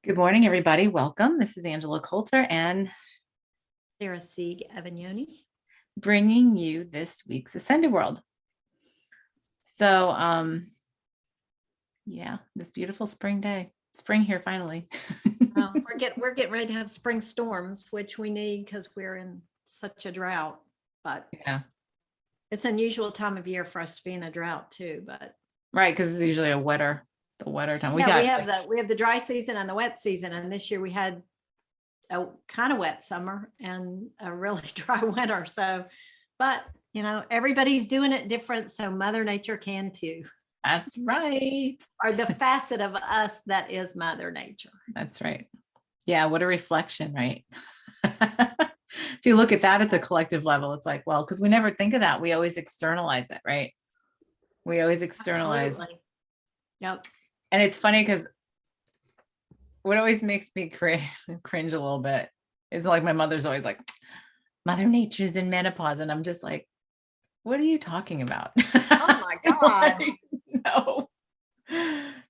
Good morning, everybody. Welcome. This is Angela Coulter and Sarah Sieg Avignoni. bringing you this week's Ascended World. So, yeah, this beautiful spring day. Spring here finally. Well, we're getting ready to have spring storms, which we need because we're in such a drought. But Yeah, it's an unusual time of year for us to be in a drought too. But right, because it's usually the wetter time. we have the dry season and the wet season, and this year we had a kind of wet summer and a really dry winter. So, but everybody's doing it different, so Mother Nature can too. That's right. Or the facet of us that is Mother Nature. That's right. Yeah, what a reflection, right? If you look at that at the collective level, it's like, well, because we never think of that. We always externalize it, right? We always externalize. Absolutely. Yep. And it's funny because what always makes me cringe a little bit is like my mother's always like, Mother Nature's in menopause. And I'm just like, what are you talking about? Oh my God. No,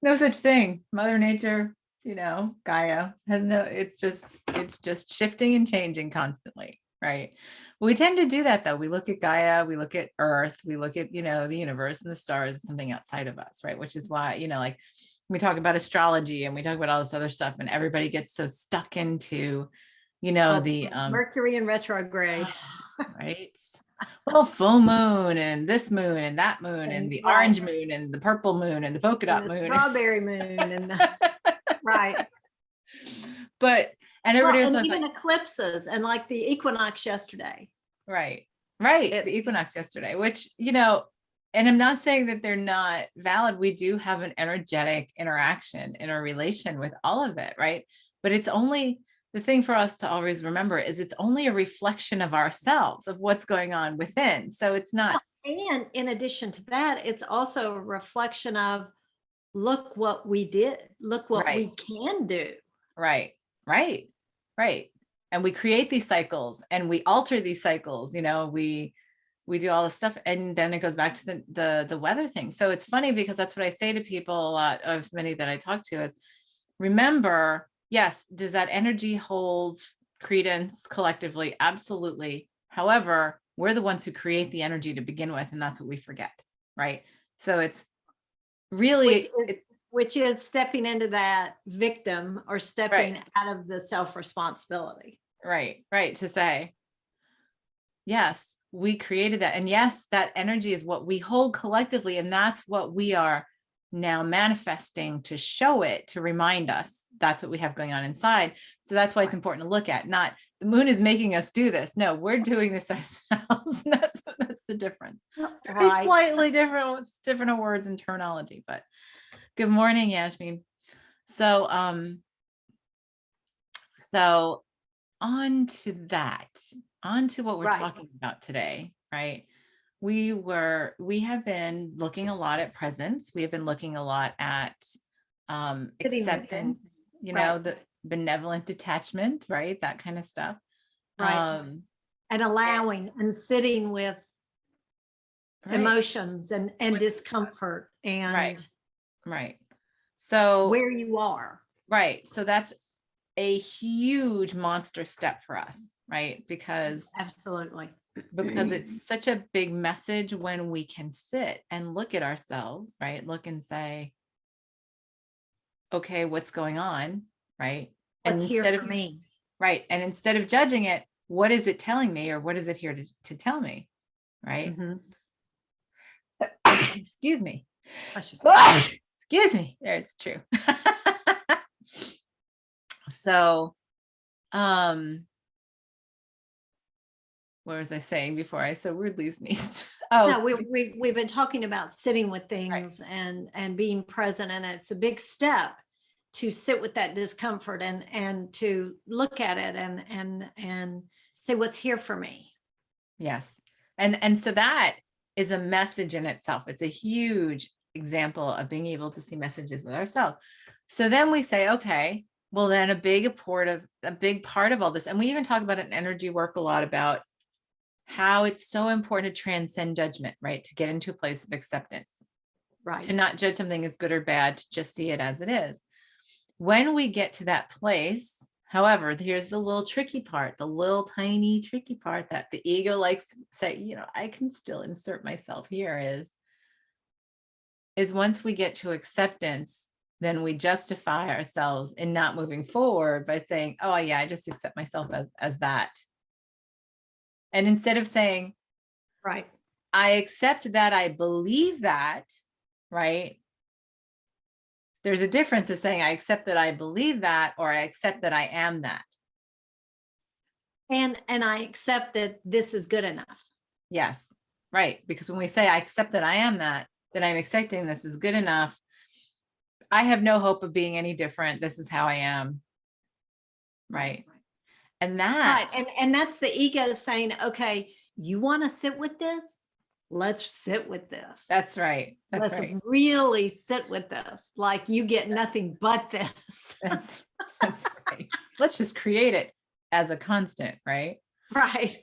no such thing. Mother Nature, Gaia has it's just shifting and changing constantly, right? We tend to do that though. We look at Gaia, we look at Earth, we look at, the universe and the stars, something outside of us, right? Which is why, like we talk about astrology and we talk about all this other stuff and everybody gets so stuck into, the Mercury in retrograde. Right. Well, full moon and this moon and that moon and the orange moon and the purple moon and the polka dot moon, strawberry moon, and right. And everybody and even eclipses and like the equinox yesterday. Right. The equinox yesterday, which, and I'm not saying that they're not valid. We do have an energetic interaction in our relation with all of it, right? But it's only the thing for us to always remember is it's only a reflection of ourselves, of what's going on within. So it's not. And in addition to that, it's also a reflection of look what we did, look what we can do. Right. And we create these cycles and we alter these cycles, we do all this stuff. And then it goes back to the weather thing. So it's funny because that's what I say to people a lot of many that I talk to is remember, yes, does that energy hold credence collectively? Absolutely. However, we're the ones who create the energy to begin with, and that's what we forget, right? So it's really which is stepping into that victim or stepping out of the self-responsibility. Right. To say, yes, we created that. And yes, that energy is what we hold collectively. And that's what we are now manifesting to show it, to remind us that's what we have going on inside. So that's why it's important to look at, not the moon is making us do this. No, we're doing this ourselves. That's the difference. Very slightly different words and terminology, but good morning, Yasmin. So on to what we're talking about today, right? We have been looking a lot at presence. We have been looking a lot at acceptance, the benevolent detachment, right? That kind of stuff. Right. And allowing and sitting with emotions and discomfort and right. So where you are. Right. So that's a huge monster step for us, right? Because it's such a big message when we can sit and look at ourselves, right? Look and say, okay, what's going on, right? What's here for me? Right. And instead of judging it, what is it telling me or what is it here to tell me, right? Mm-hmm. Excuse me. Excuse me. There, it's true. So, what was I saying before I so rudely sneezed? No, we've been talking about sitting with things and being present, and it's a big step to sit with that discomfort and to look at it and say what's here for me. Yes, and so that is a message in itself. It's a huge example of being able to see messages with ourselves. So then we say, okay, well then a big part of all this, and we even talk about it in energy work a lot about how it's so important to transcend judgment, right? To get into a place of acceptance, right? To not judge something as good or bad, to just see it as it is. When we get to that place, however, here's the little tricky part, the little tiny tricky part that the ego likes to say, I can still insert myself here is once we get to acceptance, then we justify ourselves in not moving forward by saying, oh yeah, I just accept myself as that. And instead of saying, Right. I accept that I believe that, right? There's a difference of saying I accept that I believe that, or I accept that I am that. And I accept that this is good enough. Yes, right. Because when we say I accept that I am that, then I'm accepting this is good enough. I have no hope of being any different. This is how I am. Right. And that, Right. And that's the ego saying, okay, you want to sit with this? Let's sit with this. that's right. That's Let's right. really sit with this. Like you get nothing but this. That's right. Let's just create it as a constant, right? Right.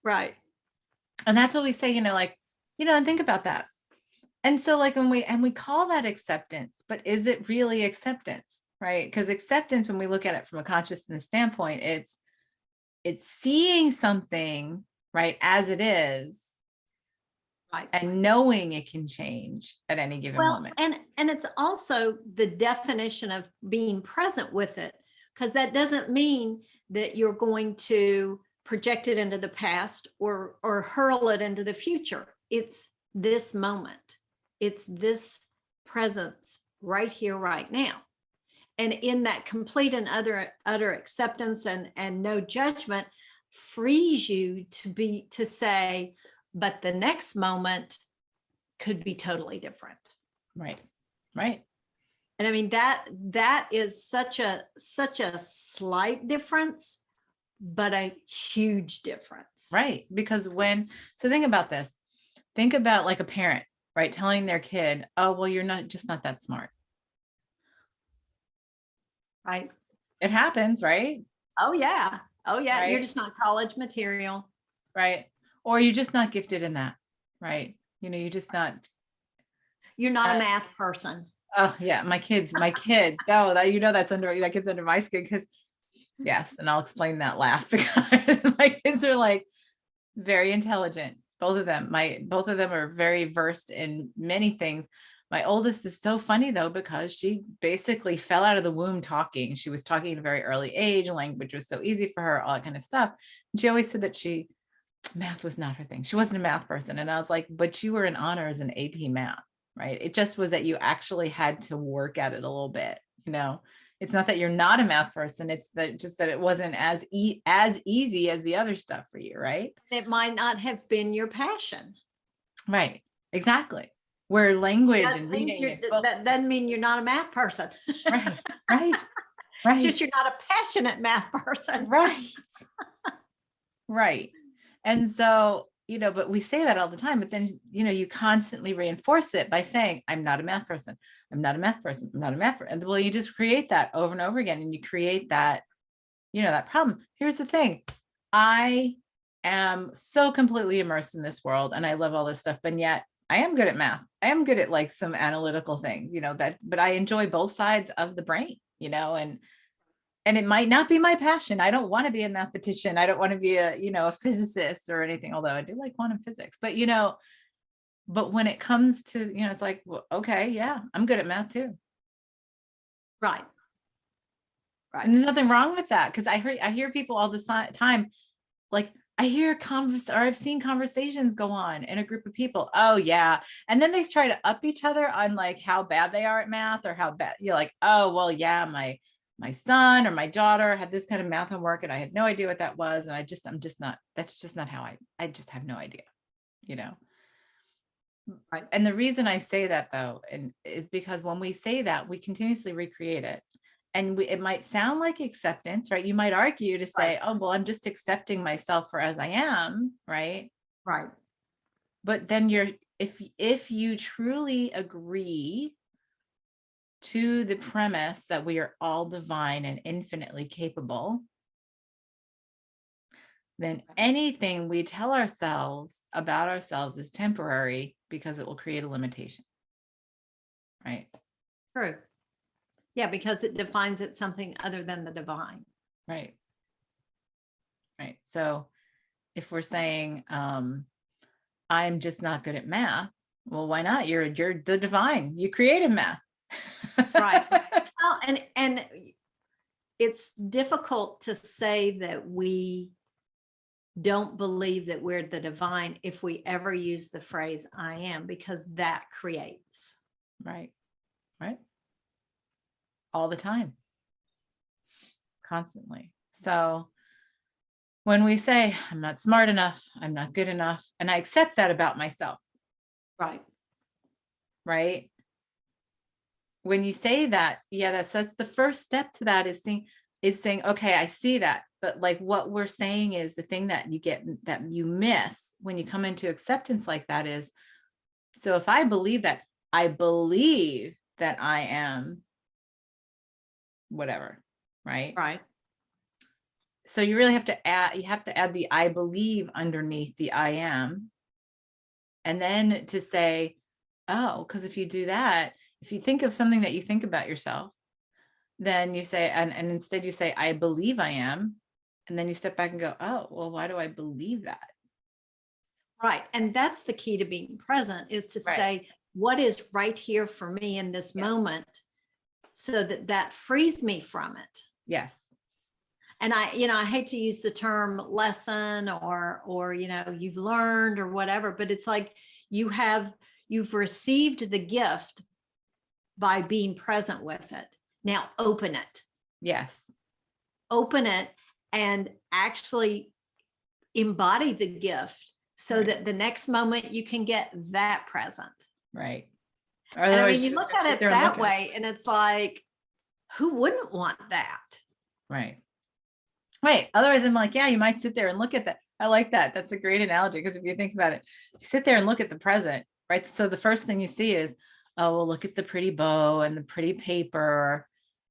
Right. And that's what we say, and think about that. And so like when we call that acceptance, but is it really acceptance? Right? Because acceptance, when we look at it from a consciousness standpoint, it's seeing something, right, as it is, Right. and knowing it can change at any given moment. And it's also the definition of being present with it, because that doesn't mean that you're going to project it into the past or hurl it into the future. It's this moment. It's this presence right here, right now. And in that complete and utter acceptance and no judgment frees you to say, but the next moment could be totally different. Right. Right. And I mean, that is such a slight difference, but a huge difference. Right. Because so think about this. Think about like a parent, right, telling their kid, oh, well, you're not that smart. Right. It happens, right? Oh yeah. Right? You're just not college material. Right. Or you're just not gifted in that. Right. You're just not. You're not a math person. Oh yeah. My kids. Oh, that kid's under my skin because yes. And I'll explain that laugh because my kids are like very intelligent. Both of them are very versed in many things. My oldest is so funny though, because she basically fell out of the womb talking. She was talking at a very early age. Language was so easy for her, all that kind of stuff. And she always said that math was not her thing. She wasn't a math person. And I was like, but you were in honors in AP math, right? It just was that you actually had to work at it a little bit. It's not that you're not a math person. It's that it wasn't as easy as the other stuff for you, right? It might not have been your passion. Right. Exactly. Where language That and means reading. that doesn't mean you're not a math person. Right. Right. It's Right. just you're not a passionate math person. Right. Right. And so, but we say that all the time, but then, you constantly reinforce it by saying, I'm not a math person. I'm not a math person. I'm not a math person. And well, you just create that over and over again. And you create that, that problem. Here's the thing. I am so completely immersed in this world and I love all this stuff, but yet I am good at math. I am good at like some analytical things, but I enjoy both sides of the brain, and it might not be my passion. I don't want to be a mathematician. I don't want to be a physicist or anything, although I do like quantum physics, but when it comes to, it's like, well, okay, yeah, I'm good at math too. Right. And there's nothing wrong with that. Cause I hear people all the time, like I've seen conversations go on in a group of people. Oh yeah. And then they try to up each other on like how bad they are at math or how bad you're like, oh, well, yeah, my son or my daughter had this kind of math homework and I had no idea what that was. And that's just not how I just have no idea, Right. And the reason I say that though, is because when we say that, we continuously recreate it. And it might sound like acceptance, right? You might argue to say, oh, well, I'm just accepting myself for as I am, right? Right. But then if you truly agree to the premise that we are all divine and infinitely capable, then anything we tell ourselves about ourselves is temporary because it will create a limitation. Right? True. Yeah, because it defines it something other than the divine. Right. Right. So if we're saying, I'm just not good at math, well, why not? You're the divine. You created math. Right. Well, and it's difficult to say that we don't believe that we're the divine if we ever use the phrase I am, because that creates. Right. Right. All the time. Constantly. So when we say, I'm not smart enough, I'm not good enough, and I accept that about myself, Right. right? When you say that, yeah, that's the first step to that is saying, okay, I see that. But like what we're saying is the thing that you miss when you come into acceptance like that is, so if I believe that I am whatever, right? Right. So you really have to add the I believe underneath the I am. And then to say, oh, because if you do that, if you think of something that you think about yourself, then you say, and instead you say, I believe I am. And then you step back and go, oh, well, why do I believe that? Right. And that's the key to being present, is to Right. say, what is right here for me in this Yes. moment, so that that frees me from it. Yes. And I hate to use the term lesson or you've learned or whatever, but it's like you've received the gift by being present with it. Now open it. Yes. Open it and actually embody the gift, so Right. that the next moment you can get that present. Right. And I Otherwise mean, you just look gonna at sit it there and look that at it. way, and it's like, who wouldn't want that? Right. Right. Otherwise, I'm like, yeah, you might sit there and look at that. I like that. That's a great analogy, because if you think about it, you sit there and look at the present, right? So the first thing you see is, oh, well, look at the pretty bow and the pretty paper,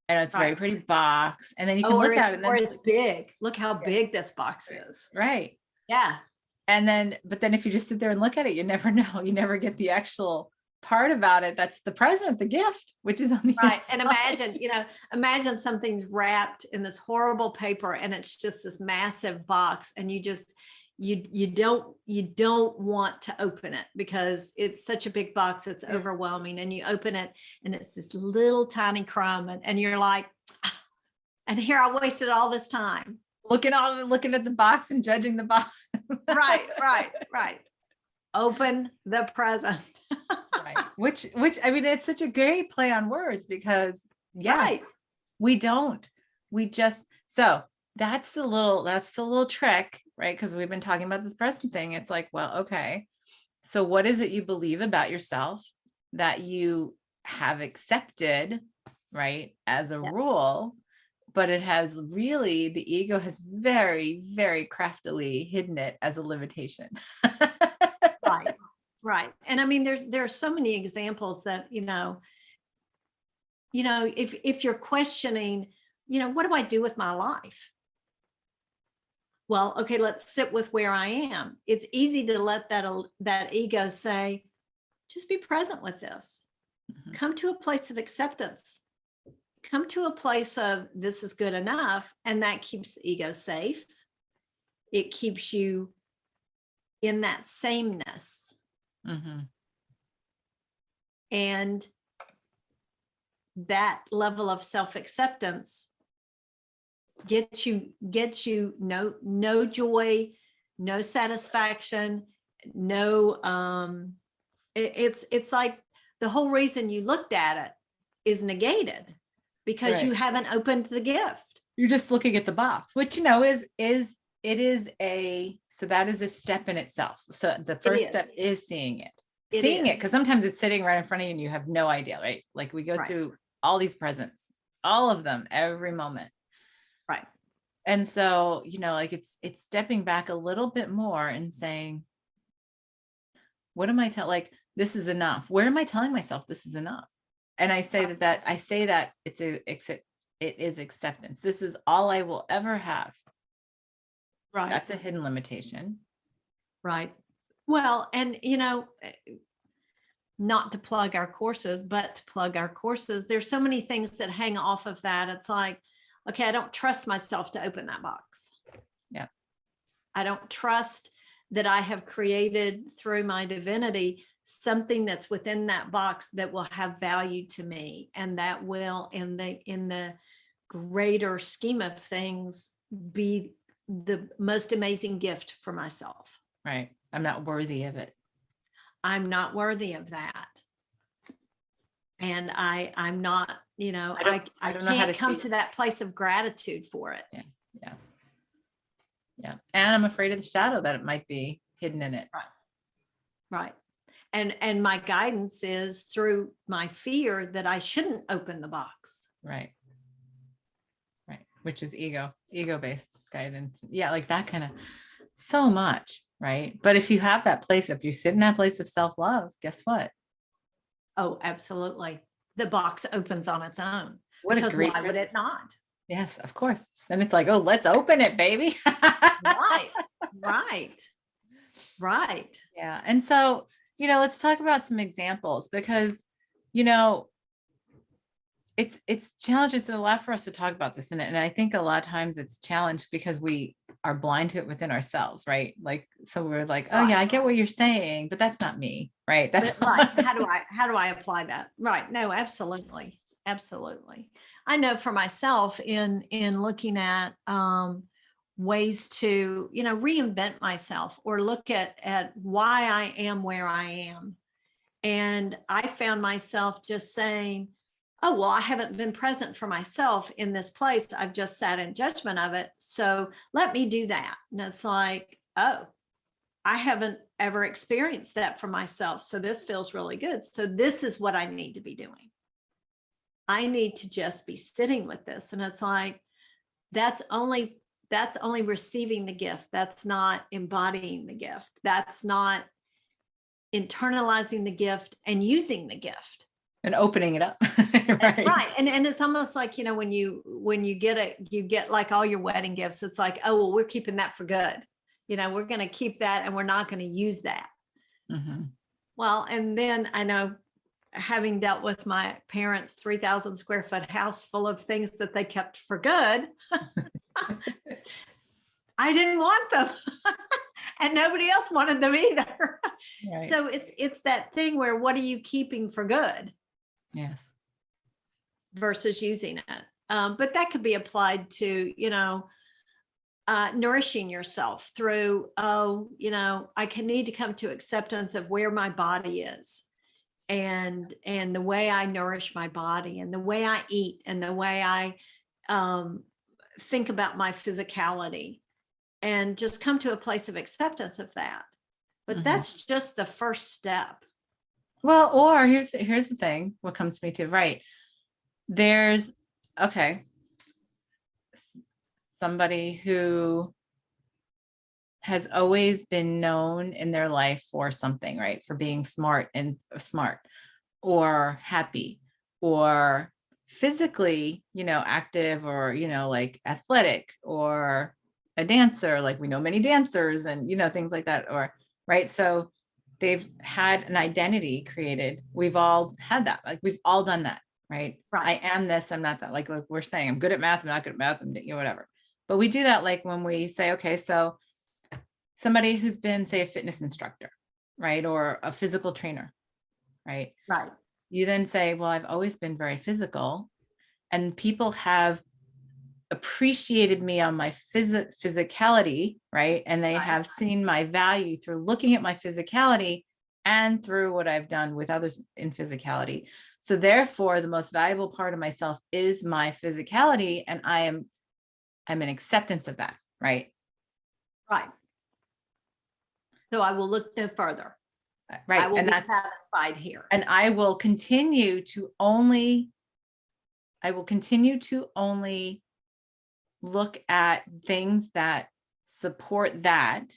and it's a very Right. pretty box. And then you can Or look at it and then, it's big. Look how Yeah. big this box Right. is. Right. Yeah. And then, but then if you just sit there and look at it, you never know. You never get the actual part about it. That's the present, the gift, which is on the Right. And inside. imagine something's wrapped in this horrible paper and it's just this massive box, and you don't want to open it because it's such a big box, it's Yeah. overwhelming, and you open it and it's this little tiny crumb, and you're like, "Ah, and here I wasted all this time." looking at the box and judging the box. Right. Open the present. Right. Which I mean, it's such a great play on words, because yes, Right. we don't. We just, so that's the little trick, right? Because we've been talking about this present thing. It's like, well, okay. So what is it you believe about yourself that you have accepted, right, as a Yeah. rule, but it has really, the ego has very, very craftily hidden it as a limitation. Right. And I mean, there are so many examples that, if you're questioning, what do I do with my life? Well, okay, let's sit with where I am. It's easy to let that ego say, just be present with this. Mhm. Come to a place of acceptance. Come to a place of, this is good enough. And that keeps the ego safe. It keeps you in that sameness. Mhm. And that level of self-acceptance gets you no joy, no satisfaction, no it's like the whole reason you looked at it is negated because you Right. haven't opened the gift. You're just looking at the box, which so that is a step in itself. So the first step is seeing it, because sometimes it's sitting right in front of you and you have no idea, right? Like we go Right. through all these presents, all of them, every moment. Right. And so, like it's stepping back a little bit more and saying, what am I telling? Like, this is enough. Where am I telling myself this is enough? And I say that it is acceptance. This is all I will ever have. Right. That's a hidden limitation. Right. Well, and not to plug our courses, but to plug our courses. There's so many things that hang off of that. It's like, okay, I don't trust myself to open that box. Yeah. I don't trust that I have created through my divinity something that's within that box that will have value to me, and that will, in the greater scheme of things, be the most amazing gift for myself. Right. I'm not worthy of it. I'm not worthy of that. And I'm not, I don't know how to can't come see to that place of gratitude for it. Yeah. Yes. Yeah. And I'm afraid of the shadow that it might be hidden in it. Right. And my guidance is through my fear that I shouldn't open the box. Right. Right. Which is ego-based guidance. Yeah. Like that kind of so much. Right. But if you have that place, if you sit in that place of self-love, guess what? Oh, absolutely. The box opens on its own. What Because a great why would it not? Yes, of course. Then it's like, oh, let's open it, baby. Right. Right. Right. Yeah. And so, let's talk about some examples because, it's challenging. It's a lot for us to talk about this. And I think a lot of times it's challenged because we are blind to it within ourselves, right? Like, so we're like, oh yeah, I get what you're saying, but that's not me, right? That's right. How do I apply that? Right. No, absolutely. Absolutely. I know for myself in looking at ways to, reinvent myself or look at why I am where I am. And I found myself just saying, oh, well, I haven't been present for myself in this place. I've just sat in judgment of it. So let me do that. And it's like, oh, I haven't ever experienced that for myself. So this feels really good. So this is what I need to be doing. I need to just be sitting with this. And it's like, that's only receiving the gift. That's not embodying the gift. That's not internalizing the gift and using the gift. And opening it up. Right. Right. And it's almost like, when you get it, you get like all your wedding gifts. It's like, oh, well, we're keeping that for good. We're going to keep that and we're not going to use that. Mm-hmm. Well, and then I know, having dealt with my parents' 3,000 square foot house full of things that they kept for good, I didn't want them. And nobody else wanted them either. Right. So it's that thing where, what are you keeping for good? Yes. Versus using it. But that could be applied to, nourishing yourself through, I need to come to acceptance of where my body is and the way I nourish my body and the way I eat and the way I think about my physicality, and just come to a place of acceptance of that. But that's just the first step. Well, or here's the thing, what comes to me too, right? There's, somebody who has always been known in their life for something, right? For being smart or happy or physically, active or, like athletic or a dancer, like we know many dancers and, things like that, or, right. So they've had an identity created. We've all had that. Like we've all done that, right? I am this, I'm not that. Like we're saying, I'm good at math, I'm not good at math, and whatever. But we do that like when we say, okay, so somebody who's been, say, a fitness instructor, right? Or a physical trainer, right? Right. You then say, well, I've always been very physical, and people have appreciated me on my physicality, right? And they have seen my value through looking at my physicality and through what I've done with others in physicality. So therefore, the most valuable part of myself is my physicality, and I'm in acceptance of that, right? Right. So I will look no further. Right. I will be satisfied here. And I will continue to only look at things that support that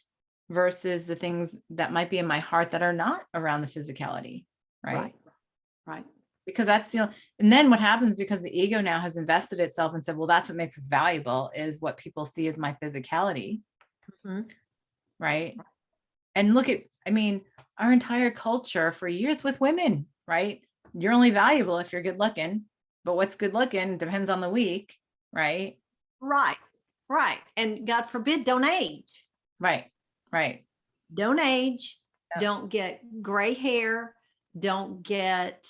versus the things that might be in my heart that are not around the physicality. Right. Right. Because that's, and then what happens, because the ego now has invested itself and said, well, that's what makes us valuable, is what people see as my physicality. Right. And look at, I mean, our entire culture for years with women, right? You're only valuable if you're good looking, but what's good looking depends on the week, right? Right. Right. And God forbid, don't age. Right. Right. Don't age. Yeah. Don't get gray hair. Don't get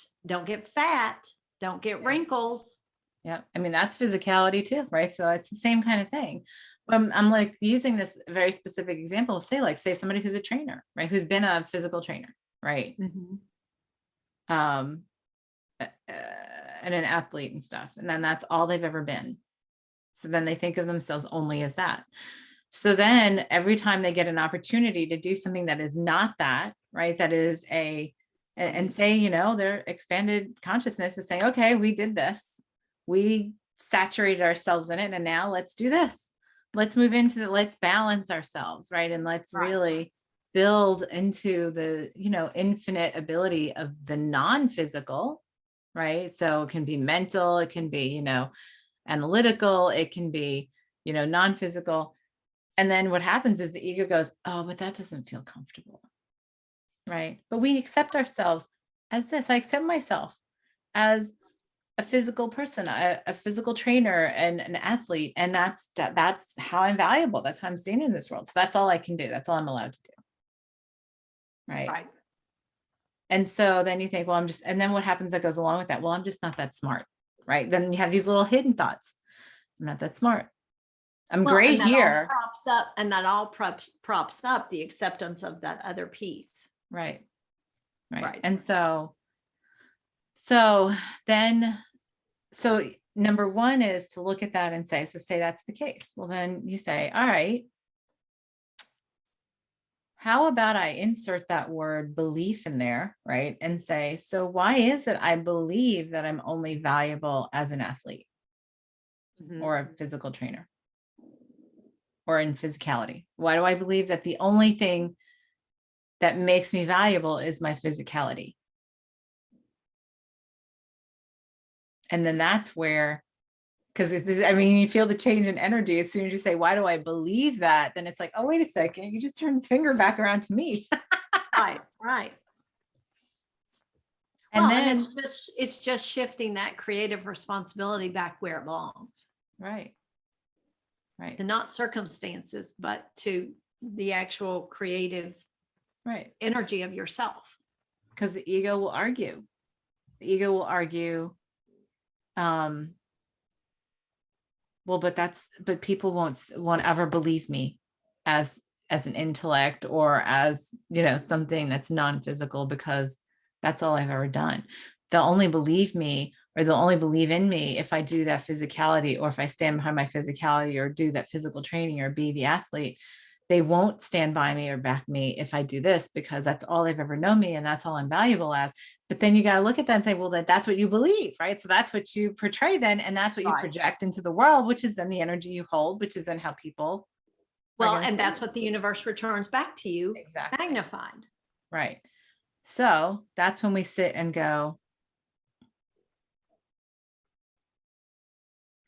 fat. Don't get wrinkles. Yeah. I mean, that's physicality too, right? So it's the same kind of thing. I'm like using this very specific example, say somebody who's a trainer, right? Who's been a physical trainer, right? Mhm. Um, and an athlete and stuff. And then that's all they've ever been. So then they think of themselves only as that. So then every time they get an opportunity to do something that is not that, right? That is and say, you know, their expanded consciousness is saying, okay, we did this. We saturated ourselves in it. And now let's do this. Let's move into let's balance ourselves, right? And let's really build into the, you know, infinite ability of the non-physical, right? So it can be mental, it can be, you know, analytical, it can be, you know, non-physical. And then what happens is the ego goes, oh, but that doesn't feel comfortable. Right. But we accept ourselves as this. I accept myself as a physical person, a physical trainer and an athlete. And that's how I'm valuable. That's how I'm seen in this world. So that's all I can do. That's all I'm allowed to do. Right. Right. And so then you think, well, and then what happens that goes along with that? Well, I'm just not that smart. Right. Then you have these little hidden thoughts. I'm not that smart. I'm great here. That all props up the acceptance of that other piece. Right. Right. And so number one is to look at that and say that's the case. Well, then you say, all right, how about I insert that word belief in there, right? And say, so why is it I believe that I'm only valuable as an athlete or a physical trainer or in physicality? Why do I believe that the only thing that makes me valuable is my physicality? And then that's where, because I mean, you feel the change in energy as soon as you say, why do I believe that? Then it's like, oh, wait a second, you just turned the finger back around to me. Right. And then it's just shifting that creative responsibility back where it belongs. Right. To not circumstances, but to the actual creative energy of yourself. Because the ego will argue. The ego will argue, well, but people won't ever believe me as an intellect or as, you know, something that's non-physical, because that's all I've ever done. They'll only believe me, or they'll only believe in me if I do that physicality, or if I stand behind my physicality, or do that physical training, or be the athlete. They won't stand by me or back me if I do this, because that's all they've ever known me and that's all I'm valuable as. But then you got to look at that and say, well, that's what you believe, right? So that's what you portray then, and that's what you project into the world, which is then the energy you hold, which is then how people. Well, and that's what the universe returns back to you, magnified. Right. So that's when we sit and go,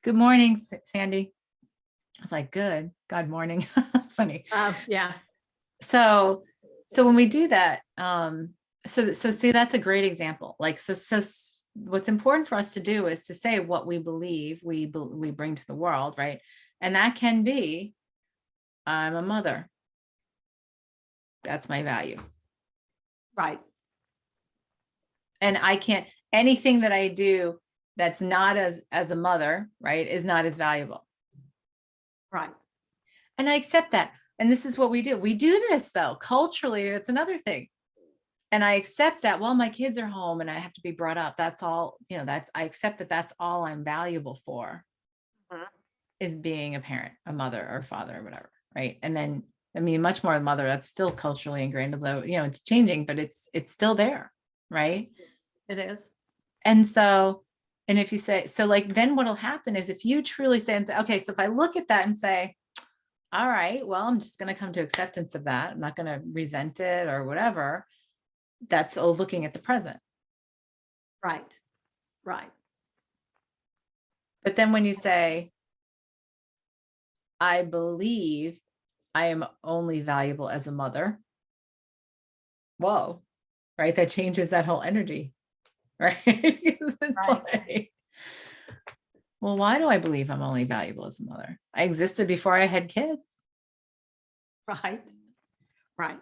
good morning, Sandy. I was like, good morning. Funny. Yeah. So when we do that, so see, that's a great example. Like, so what's important for us to do is to say what we believe we bring to the world, right? And that can be, I'm a mother. That's my value. Right. And I can't, anything that I do that's not as a mother, right, is not as valuable. Right. And I accept that. And this is what we do. We do this though, culturally, it's another thing. And I accept that, well, my kids are home and I have to be brought up. That's all, you know, I accept that that's all I'm valuable for, is being a parent, a mother or father or whatever. Right. And then, I mean, much more a mother, that's still culturally ingrained, although, you know, it's changing, but it's still there. Right. It is. And so, and if you say, so like, then what'll happen is if you truly say, okay, so if I look at that and say, all right, well, I'm just going to come to acceptance of that. I'm not going to resent it or whatever. That's looking at the present. Right. Right. But then when you say, I believe I am only valuable as a mother, whoa, right? That changes that whole energy, right? Because it's Right. like, well, why do I believe I'm only valuable as a mother? I existed before I had kids. Right. Right.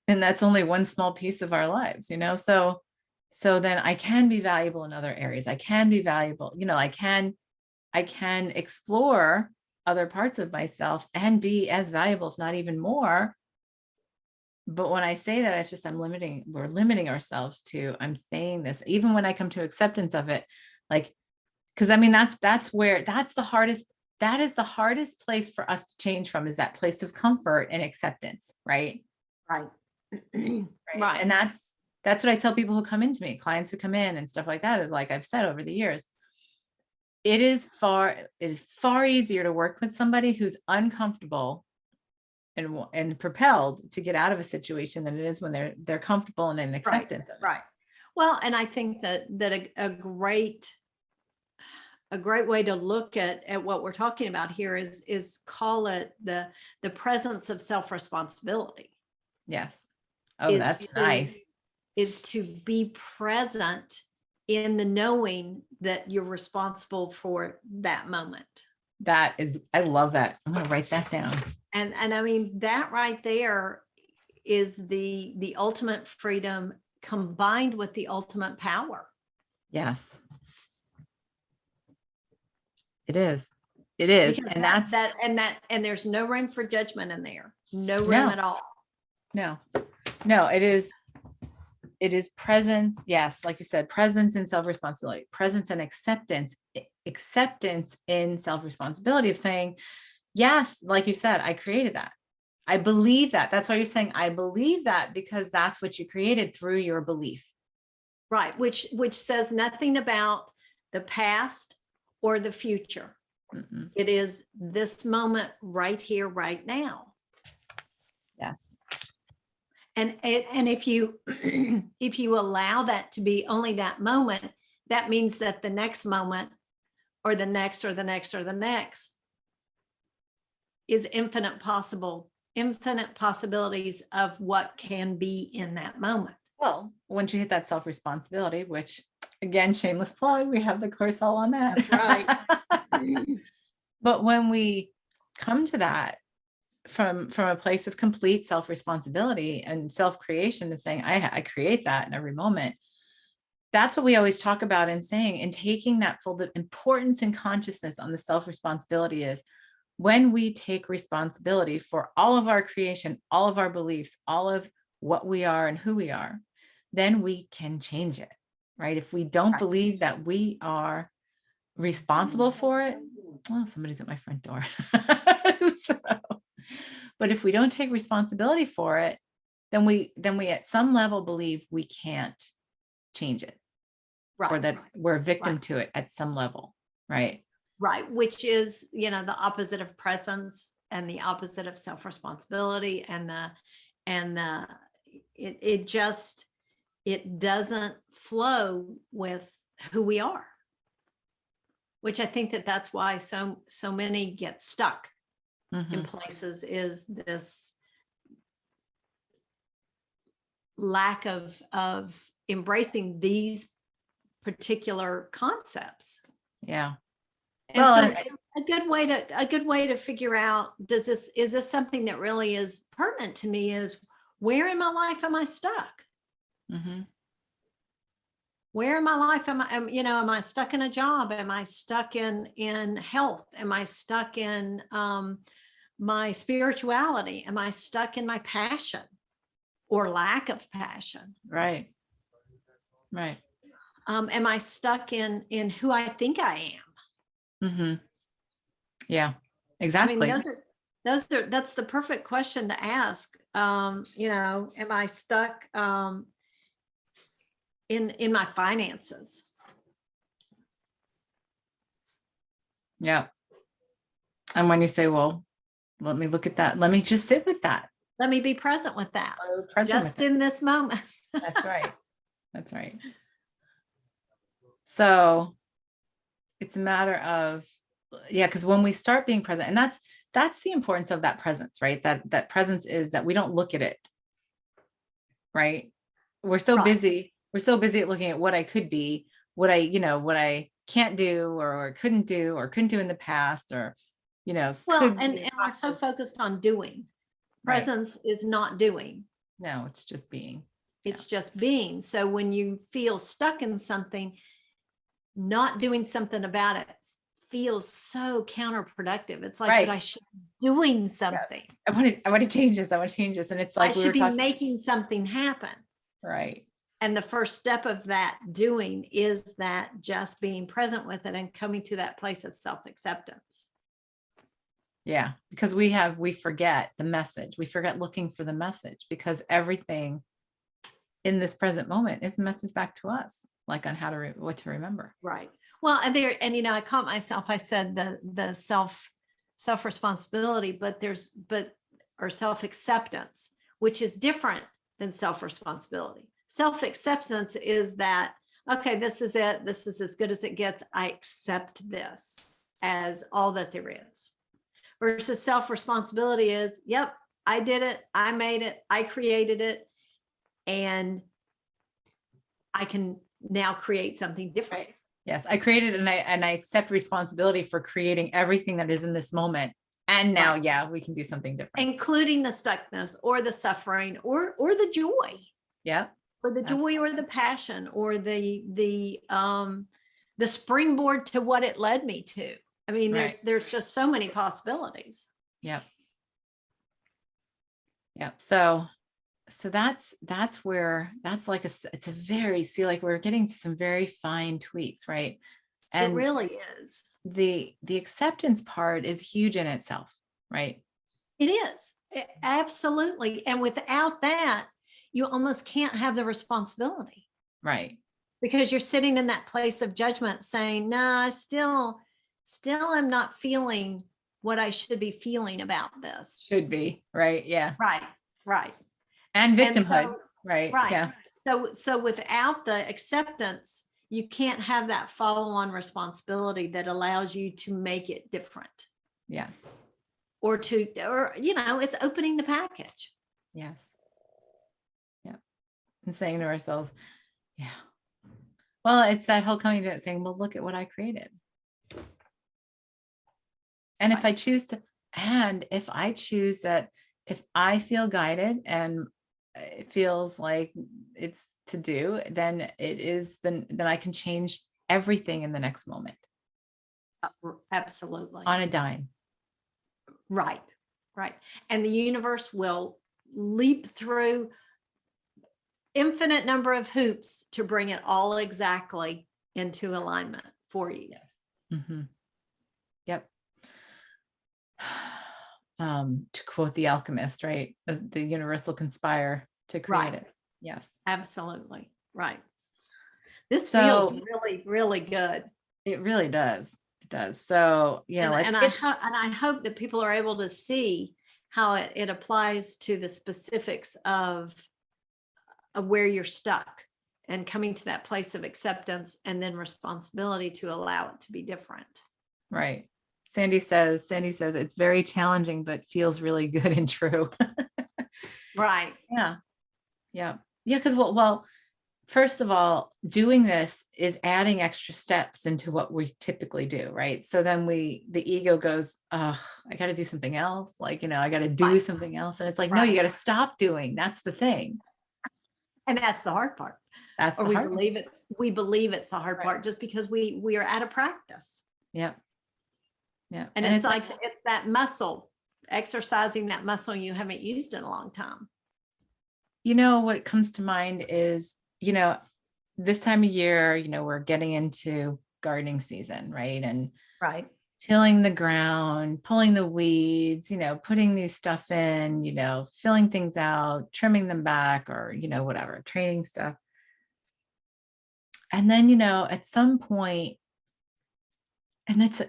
And that's only one small piece of our lives, so then I can be valuable in other areas. I can be valuable, I can explore other parts of myself and be as valuable, if not even more. But when I say that, it's just we're limiting ourselves to, I'm saying this, even when I come to acceptance of it, like, because I mean, that's that is the hardest place for us to change from, is that place of comfort and acceptance, right? Right. Right. And that's what I tell people who come into me, clients who come in and stuff like that, is like I've said over the years, it is far easier to work with somebody who's uncomfortable and propelled to get out of a situation than it is when they're comfortable and in acceptance of it. Right. Well, and I think that a great way to look at what we're talking about here is call it the presence of self-responsibility. Yes. Oh, Is that's to- nice. Is to be present in the knowing that you're responsible for that moment. I love that. I'm going to write that down. And I mean, that right there is the ultimate freedom combined with the ultimate power. Yes. It is. It is. Because And and there's no room for judgment in there. No room No. at all. no, it is presence. Yes. Like you said, presence and self-responsibility, presence and acceptance in self-responsibility, of saying, yes, like you said, I created that. I believe that. That's why you're saying, I believe that, because that's what you created through your belief. Right. Which says nothing about the past or the future. Mm-mm. It is this moment right here, right now. Yes. And if you if you allow that to be only that moment, that means that the next moment or the next or the next or the next is infinite possibilities of what can be in that moment. Well, once you hit that self-responsibility, which, again, shameless plug, we have the course all on that. That's right. But when we come to that from a place of complete self-responsibility and self-creation, is saying, I create that in every moment. That's what we always talk about in saying, and taking that full importance and consciousness on the self-responsibility, is when we take responsibility for all of our creation, all of our beliefs, all of what we are and who we are, then we can change it, right? If we don't believe that we are responsible for it, oh, somebody's at my front door. But if we don't take responsibility for it, then we at some level believe we can't change it, Right. or that we're a victim to it at some level, right? Right. Which is, the opposite of presence and the opposite of self-responsibility, and it doesn't flow with who we are, which I think that's why so many get stuck in places, is this lack of embracing these particular concepts. Yeah. And so a good way to figure out, is this something that really is pertinent to me, is where in my life am I stuck? Mm-hmm. Where in my life am I stuck in a job? Am I stuck in health? Am I stuck in my spirituality? Am I stuck in my passion or lack of passion? Right. Right. Am I stuck in who I think I am? Mm-hmm. Yeah, exactly. I mean, that's the perfect question to ask. Am I stuck in my finances? Yeah. And when you say, well, let me look at that, let me just sit with that. Let me be present with that. Present Just with it. in this moment. That's right. That's right. So it's a matter of, because when we start being present, and that's the importance of that presence, right? That presence is that we don't look at it. right? We're so Right. busy. We're so busy at looking at what I could be, what I can't do or couldn't do in the past, or, Well, could and be we're so possible. focused on doing. Right. Presence is not doing. No, it's just being. It's just being. So when you feel stuck in something, not doing something about it feels so counterproductive. It's like, but Right. I should be doing Yes. something. I want to change this. I want to change this. And it's I like we should were be talking. making something happen. Right. And the first step of that doing is that just being present with it and coming to that place of self-acceptance. Yeah. Because we forget the message. We forget looking for the message, because everything in this present moment is a message back to us, like on how to, what to remember. Right. Well, and I caught myself, I said the self responsibility, but or self acceptance, which is different than self responsibility. Self acceptance is that, okay, this is it. This is as good as it gets. I accept this as all that there is. Versus self responsibility is, yep, I did it. I made it. I created it. And I can now create something different. Right. Yes. I created, and I accept responsibility for creating everything that is in this moment. And now, Right. yeah, we can do something different. Including the stuckness or the suffering or the joy. Yeah. Or the joy or the passion or the springboard to what it led me to. I mean, Right. there's just so many possibilities. Yep. Yep. So that's where, that's like it's a very, see, like we're getting to some very fine tweaks, right? It And really is. the acceptance part is huge in itself, right? It is. Absolutely. And without that, you almost can't have the responsibility. Right. Because you're sitting in that place of judgment saying, no, I still am not feeling what I should be feeling about this. Should be. Right. Yeah. Right. Right. And And victimhood. so, Right. right. Yeah. So without the acceptance, you can't have that follow-on responsibility that allows you to make it different. Yes. Or it's opening the package. Yes. Yeah. And saying to ourselves, yeah. Well, it's that whole coming to it saying, well, look at what I created. And if I choose that, if I feel guided and it feels like it's to do, then I can change everything in the next moment Absolutely. on a dime. Right. Right. And the universe will leap through infinite number of hoops to bring it all exactly into alignment for you. Yes. Mm-hmm. Yep. To quote The Alchemist, right? The universe will conspire to create Right. it. Yes. Absolutely. Right. This So feels really, really good. it really does. It does. So, I hope that people are able to see how it applies to the specifics of where you're stuck and coming to that place of acceptance and then responsibility to allow it to be different. right. Sandy says it's very challenging, but feels really good and true. Right. Yeah. Yeah. Yeah. Because well, first of all, doing this is adding extra steps into what we typically do, right? So then the ego goes, oh, I got to do something else. Like, I got to do Right. something else. And it's like, no, you got to stop doing. That's the thing. And that's the hard part. That's Or the we hard believe it's the hard Right. part just because we are out of practice. Yeah. Yeah. And it's like it's that muscle, exercising that muscle you haven't used in a long time. What comes to mind is, this time of year, we're getting into gardening season, right? And Right. tilling the ground, pulling the weeds, putting new stuff in, filling things out, trimming them back, or, whatever, training stuff. And then, at some point, and it's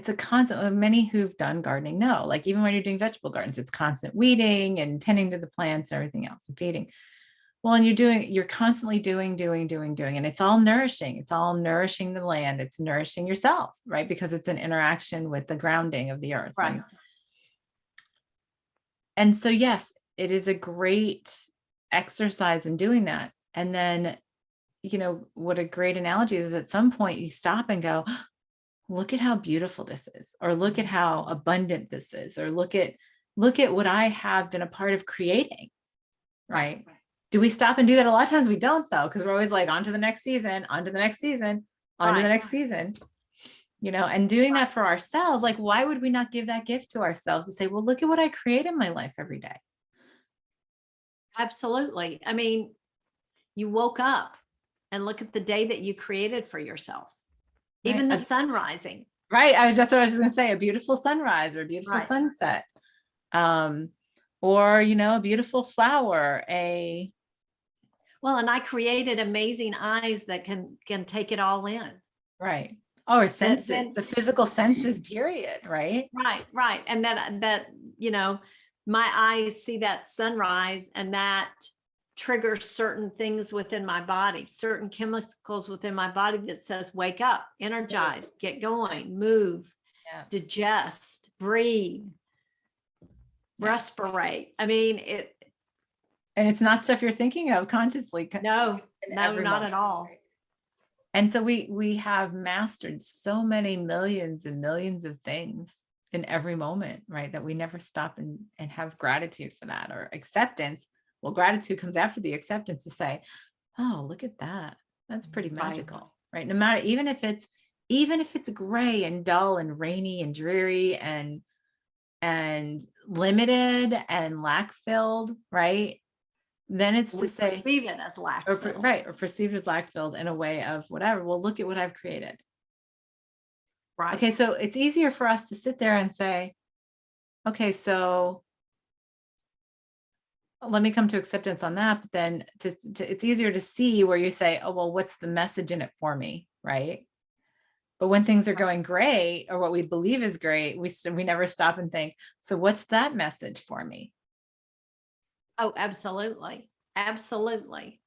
a constant, many who've done gardening know, like even when you're doing vegetable gardens, it's constant weeding and tending to the plants and everything else and feeding. Well, and you're constantly doing, and it's all nourishing. It's all nourishing the land. It's nourishing yourself, right? Because it's an interaction with the grounding of the earth. Right. And so, yes, it is a great exercise in doing that. And then, what a great analogy is at some point you stop and go, look at how beautiful this is, or look at how abundant this is, or look at what I have been a part of creating. Right. Do we stop and do that? A lot of times we don't, though, because we're always like, on to the next season, on to the next season, on to the next season, and doing that for ourselves. Like, why would we not give that gift to ourselves to say, well, look at what I create in my life every day? Absolutely. I mean, you woke up and look at the day that you created for yourself, even the sun rising. Right. That's what I was going to say, a beautiful sunrise or a beautiful sunset. Or, a beautiful flower, well, and I created amazing eyes that can take it all in. Right. Or senses, the physical senses, period. Right. Right. And that, my eyes see that sunrise, and that triggers certain things within my body, certain chemicals within my body that says, wake up, energize, get going, move, digest, breathe, respirate. I mean, and it's not stuff you're thinking of consciously. No, not at all. And so we have mastered so many millions and millions of things in every moment, right? That we never stop and have gratitude for that, or acceptance. Well, gratitude comes after the acceptance, to say, oh, look at that. That's pretty magical, right? No matter, even if it's gray and dull and rainy and dreary and limited and lack filled, right? Then it's to say, perceive it as lack filled. Right, or perceived as lack filled in a way of whatever. Well, look at what I've created. Right. Okay, so it's easier for us to sit there and say, okay, so let me come to acceptance on that. But then it's easier to see where you say, oh, well, what's the message in it for me, right? But when things are going great, or what we believe is great, we never stop and think, so what's that message for me? Oh, absolutely. Absolutely.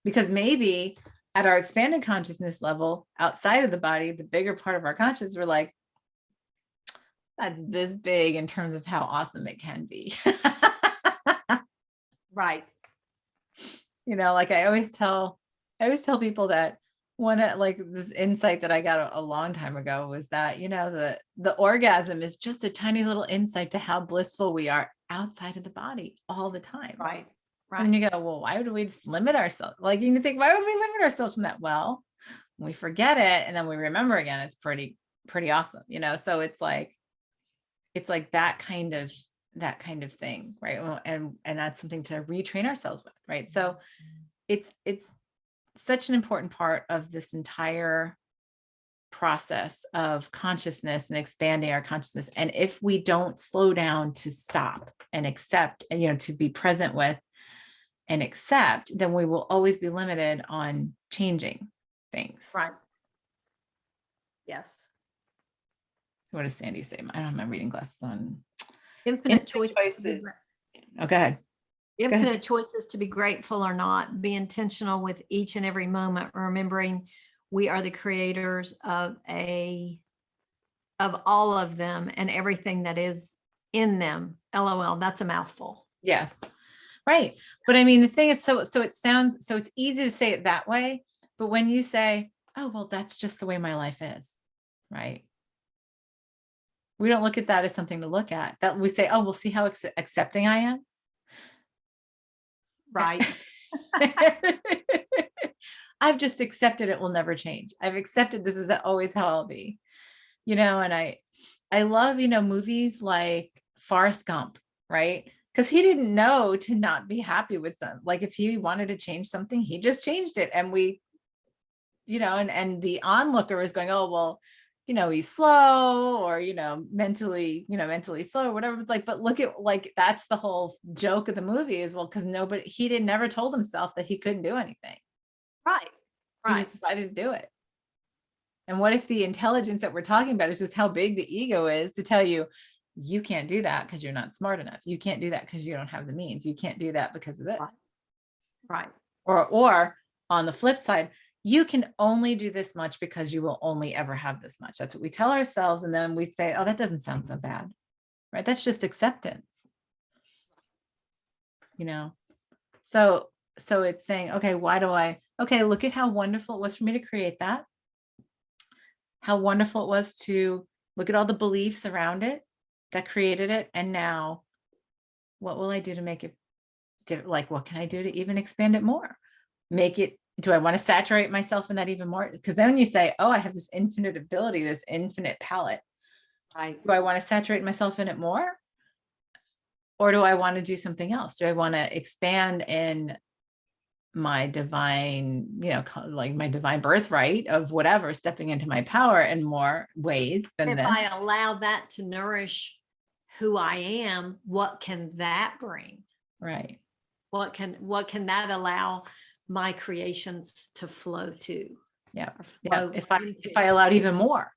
Because maybe at our expanded consciousness level, outside of the body, the bigger part of our consciousness, we're like, that's this big in terms of how awesome it can be. Right. Like I always tell people that like this insight that I got a long time ago was that, the orgasm is just a tiny little insight to how blissful we are outside of the body all the time. Right. And you go, well, why would we just limit ourselves? Like, you think, why would we limit ourselves from that? Well, we forget it and then we remember again. It's pretty awesome, So it's like that kind of thing, right? And that's something to retrain ourselves with, right? So it's such an important part of this entire process of consciousness and expanding our consciousness. And if we don't slow down to stop and accept, and to be present with and accept, then we will always be limited on changing things. Right. Yes. What does Sandy say? I don't have my reading glasses on. Infinite choices. Oh, go ahead. Infinite choices to be grateful or not. Be intentional with each and every moment, remembering we are the creators of all of them and everything that is in them. LOL, that's a mouthful. Yes. Right. But I mean, the thing is, so it's easy to say it that way. But when you say, oh, well, that's just the way my life is, right? We don't look at that as something to look at. That we say, oh, we'll see how accepting I am. Right. I've just accepted it will never change. I've accepted this is always how I'll be, and I love, movies like Forrest Gump, right? Because he didn't know to not be happy with them. Like if he wanted to change something, he just changed it. And we, and the onlooker is going, oh, well, he's slow or, mentally slow or whatever. It's like, but look at, like, that's the whole joke of the movie is, well, because he never told himself that he couldn't do anything. Right. He just decided to do it. And what if the intelligence that we're talking about is just how big the ego is to tell you, you can't do that because you're not smart enough. You can't do that because you don't have the means. You can't do that because of this. Right. Or on the flip side, you can only do this much because you will only ever have this much. That's what we tell ourselves. And then we say, oh, that doesn't sound so bad, right? That's just acceptance, So it's saying, okay, okay, look at how wonderful it was for me to create that. How wonderful it was to look at all the beliefs around it that created it. And now what will I do to make it like, what can I do to even expand it more? Do I want to saturate myself in that even more? Because then when you say, oh, I have this infinite ability, this infinite palette, do I want to saturate myself in it more? Or do I want to do something else? Do I want to expand in my divine, like my divine birthright of whatever, stepping into my power in more ways than If this? I allow that to nourish who I am, what can that bring? Right. What can that allow my creations to flow to? Yeah. Flow If into? I allowed even more,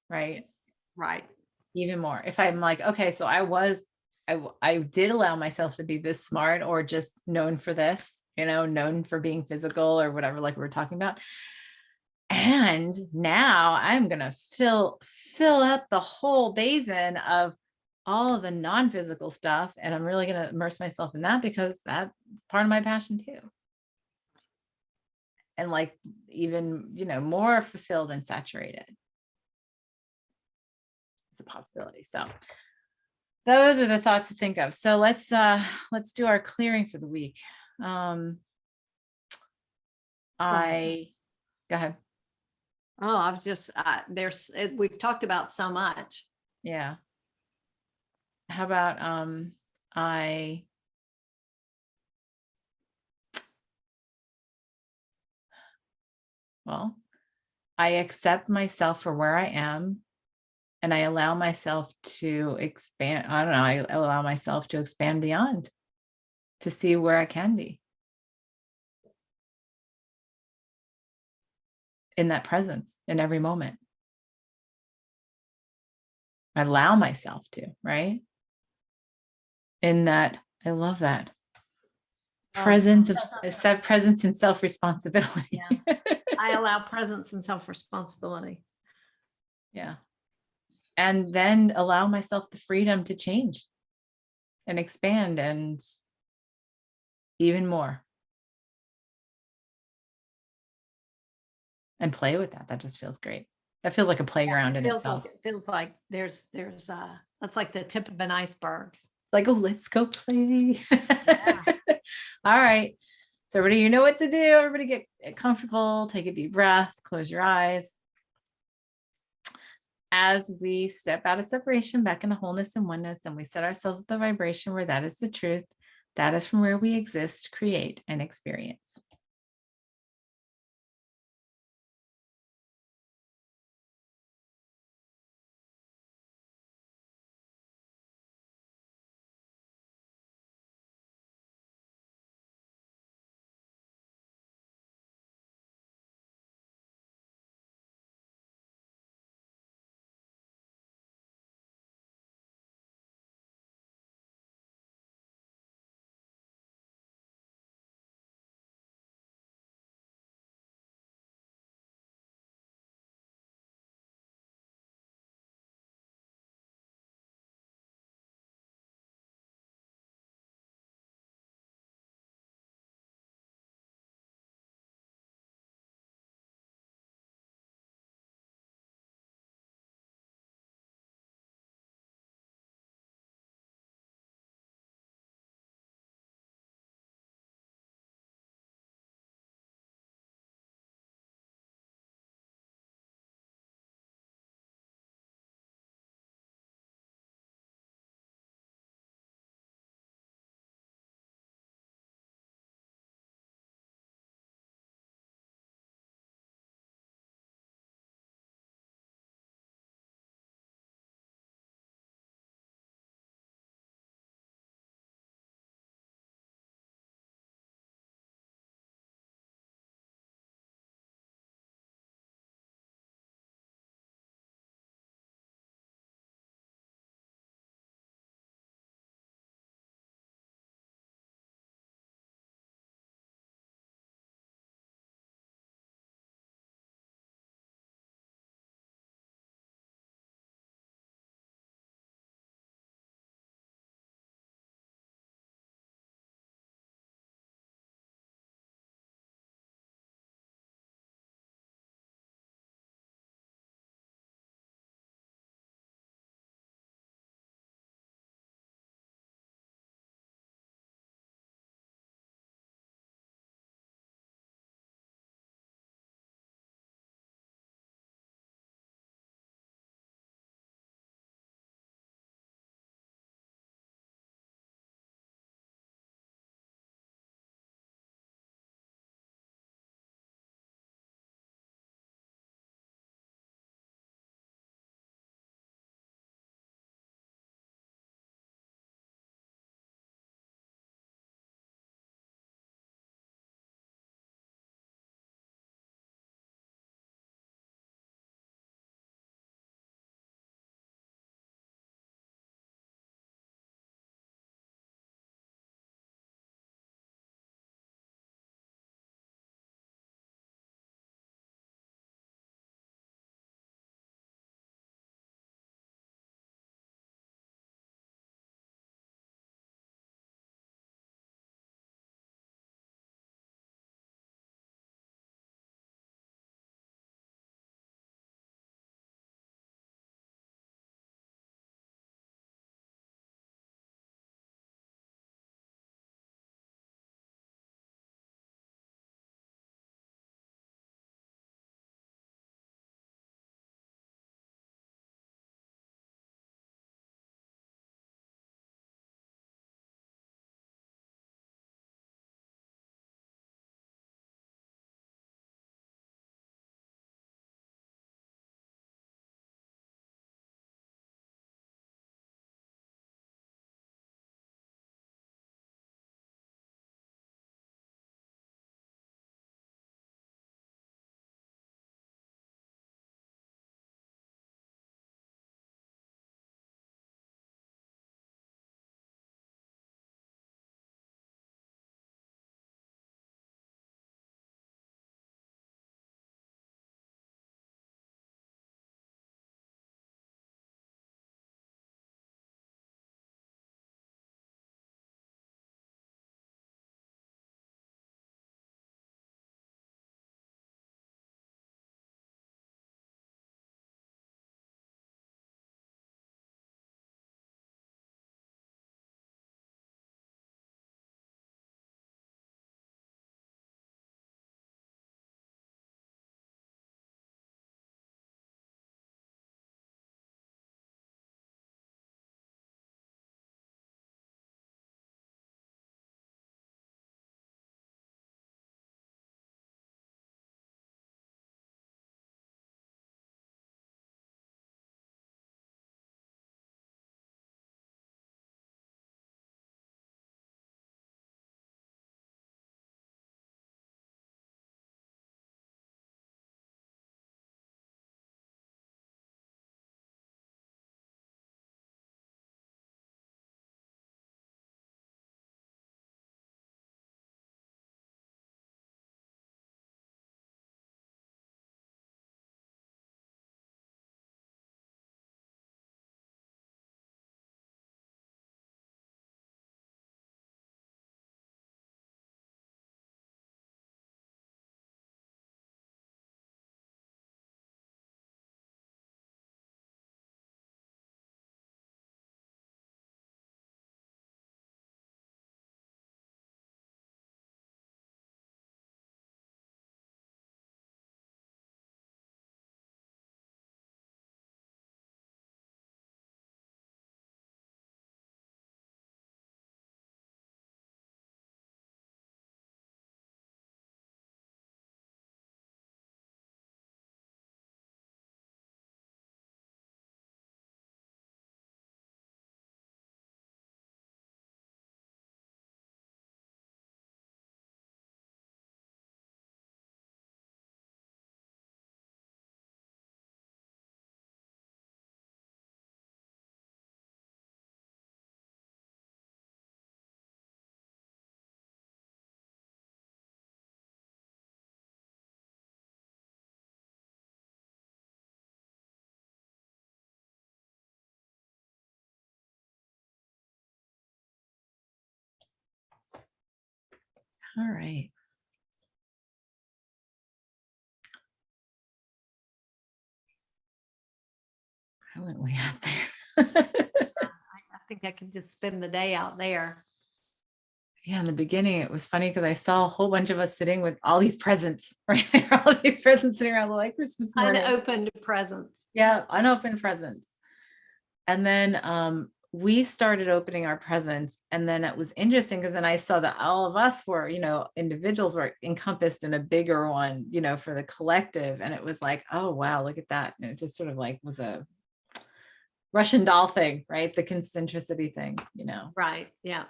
right? Right. Even more. If I'm like, okay, so I did allow myself to be this smart, or just known for this, known for being physical or whatever, like we were talking about. And now I'm going to fill up the whole basin of all of the non-physical stuff. And I'm really going to immerse myself in that, because that's part of my passion too. And like, even, more fulfilled and saturated. It's a possibility. So those are the thoughts to think of. So let's do our clearing for the week. Go ahead. Oh, I've just, we've talked about so much. Yeah. How about, I accept myself for where I am, and I allow myself to expand. I don't know. I allow myself to expand beyond, to see where I can be in that presence in every moment. I allow myself to, right? In that, I love that. Presence and self-responsibility. Yeah. I allow presence and self-responsibility. Yeah. And then allow myself the freedom to change and expand and even more. And play with that. That just feels great. That feels like a playground in itself. It feels like there's that's like the tip of an iceberg. Like, oh, let's go play. Yeah. All right. So everybody, you know what to do. Everybody get comfortable, take a deep breath, close your eyes. As we step out of separation back into wholeness and oneness, and we set ourselves at the vibration where that is the truth, that is from where we exist, create, and experience. All right. I went way out there. I think I could just spend the day out there. Yeah, in the beginning, it was funny because I saw a whole bunch of us sitting with all these presents, right? There were all these presents sitting around the light Christmas morning. Unopened presents. Yeah, unopened presents. And then we started opening our presents. And then it was interesting because then I saw that all of us were, individuals were encompassed in a bigger one, for the collective. And it was like, oh, wow, look at that. And it just sort of like was a Russian doll thing, right? The concentricity thing, Right. Yeah.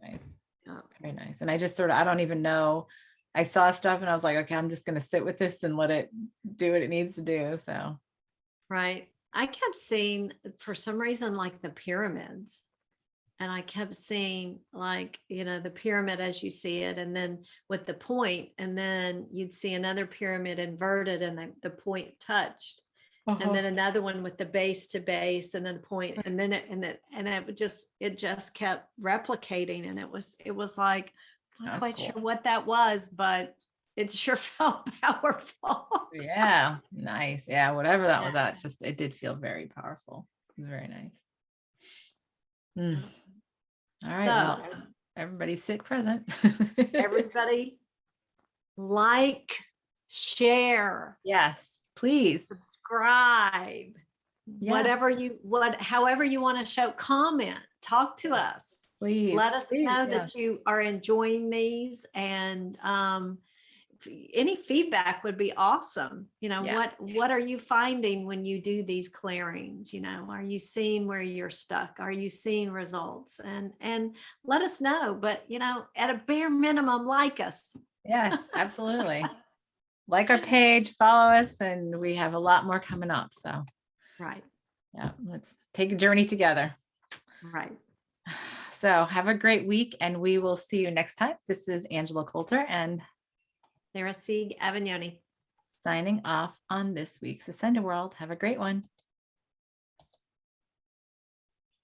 Nice. Yeah. Very nice. And I just I don't even know. I saw stuff and I was like, okay, I'm just going to sit with this and let it do what it needs to do. So. Right. I kept seeing for some reason like the pyramids. And I kept seeing like, the pyramid as you see it, and then with the point, and then you'd see another pyramid inverted and the point touched. And then another one with the base to base and then the point, and then it just kept replicating. And it was like, I'm not That's quite cool. sure what that was, but it sure felt powerful. Yeah. Nice. Yeah. Whatever that was at, it did feel very powerful. It was very nice. All right. Well, everybody sit present. Everybody like, share. Yes, please. Subscribe. Yeah. However you want to show, comment, talk to us. Please. Let us know yeah. that you are enjoying these, and any feedback would be awesome. What are you finding when you do these clearings? Are you seeing where you're stuck? Are you seeing results? And let us know, but at a bare minimum, like us. Yes, absolutely. Like our page, follow us, and we have a lot more coming up. So right. Yeah, let's take a journey together. Right. So have a great week, and we will see you next time. This is Angela Coulter and Sarah Sieg Avignoni signing off on this week's Ascended World. Have a great one.